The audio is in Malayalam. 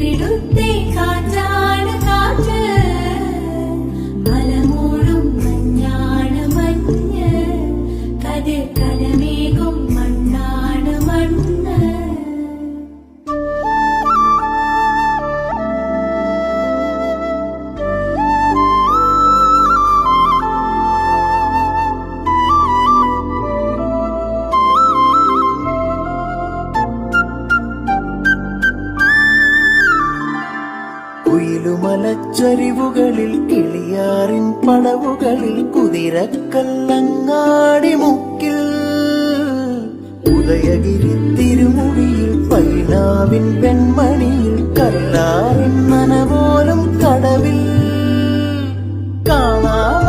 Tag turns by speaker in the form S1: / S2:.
S1: ഇവിടുത്തെ കാറ്റാണ് കാറ്റ്, മലമൂടും മഞ്ഞാണ് മഞ്ഞ്, കതിർ കലമേകും മണ്ണാണ് മണ്ണ്.
S2: കുയിലുമലച്ചരിവുകളിൽ കിളിയാറിൻ പടവുകളിൽ കുതിരക്കല്ലങ്ങാടി മുക്കിൽ, ഉദയഗിരി തിരുമുടിയിൽ പൈനാവിൻ വെൺമണിയിൽ കല്ലാറിൻ നനപോലും കടവിൽ കാണാം